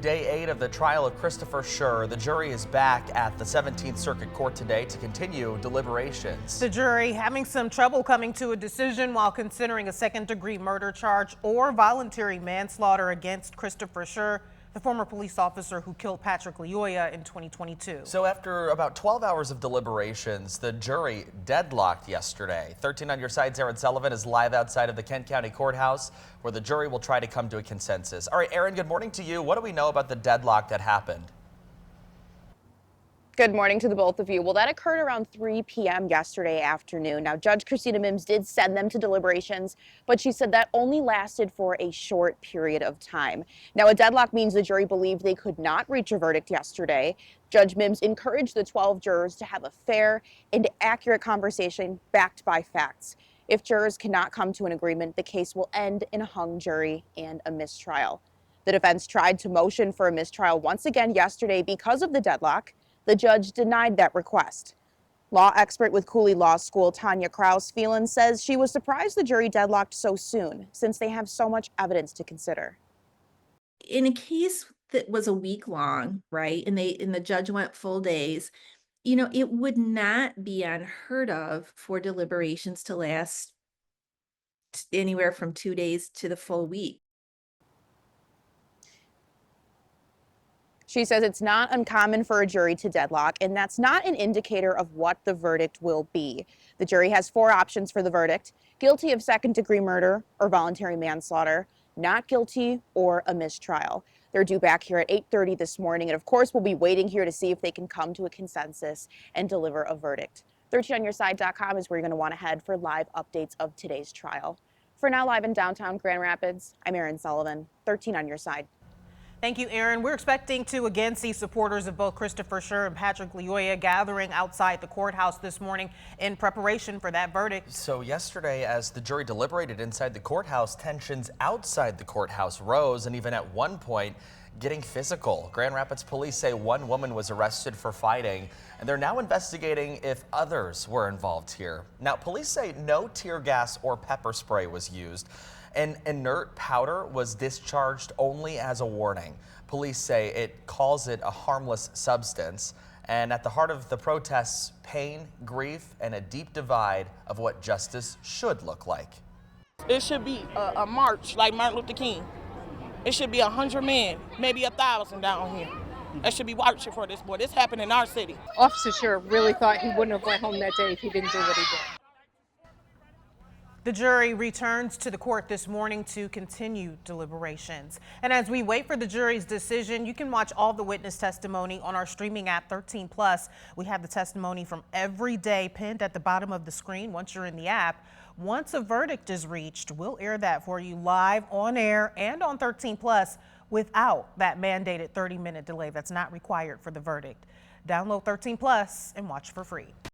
Day 8 of the trial of Christopher Schurr. The jury is back at the 17th Circuit Court today to continue deliberations. The jury having some trouble coming to a decision while considering a second-degree murder charge or voluntary manslaughter against Christopher Schurr, the former police officer who killed Patrick Lyoya in 2022. So after about 12 hours of deliberations, the jury deadlocked yesterday. 13 on your side, Aaron Sullivan is live outside of the Kent County Courthouse, where the jury will try to come to a consensus. All right, Aaron, good morning to you. What do we know about the deadlock that happened? Good morning to the both of you. Well, that occurred around 3 p.m. yesterday afternoon. Now, Judge Christina Mims did send them to deliberations, but she said that only lasted for a short period of time. Now, a deadlock means the jury believed they could not reach a verdict yesterday. Judge Mims encouraged the 12 jurors to have a fair and accurate conversation backed by facts. If jurors cannot come to an agreement, the case will end in a hung jury and a mistrial. The defense tried to motion for a mistrial once again yesterday because of the deadlock. The judge denied that request. Law expert with Cooley Law School, Tanya Kraus-Phelan, says she was surprised the jury deadlocked so soon, since they have so much evidence to consider. In a case that was a week long, right, and the judge went full days, it would not be unheard of for deliberations to last anywhere from 2 days to the full week. She says it's not uncommon for a jury to deadlock, and that's not an indicator of what the verdict will be. The jury has 4 options for the verdict: guilty of second-degree murder or voluntary manslaughter, not guilty, or a mistrial. They're due back here at 8:30 this morning, and of course we'll be waiting here to see if they can come to a consensus and deliver a verdict. 13onyourside.com is where you're going to want to head for live updates of today's trial. For now, live in downtown Grand Rapids, I'm Aaron Sullivan, 13 on your side. Thank you, Aaron. We're expecting to again see supporters of both Christopher Schurr and Patrick Lyoya gathering outside the courthouse this morning in preparation for that verdict. So yesterday, as the jury deliberated inside the courthouse, tensions outside the courthouse rose, and even at one point getting physical. Grand Rapids police say one woman was arrested for fighting, and they're now investigating if others were involved here. Now, police say no tear gas or pepper spray was used. An inert powder was discharged only as a warning. Police say it calls it a harmless substance. And at the heart of the protests, pain, grief, and a deep divide of what justice should look like. It should be a march like Martin Luther King. It should be 100 men, maybe 1,000 down here. That should be marching for this boy. This happened in our city. Officer Schurr really thought he wouldn't have went home that day if he didn't do what he did. The jury returns to the court this morning to continue deliberations. And as we wait for the jury's decision, you can watch all the witness testimony on our streaming app 13+. We have the testimony from every day pinned at the bottom of the screen once you're in the app. Once a verdict is reached, we'll air that for you live on air and on 13+ without that mandated 30-minute delay that's not required for the verdict. Download 13+ and watch for free.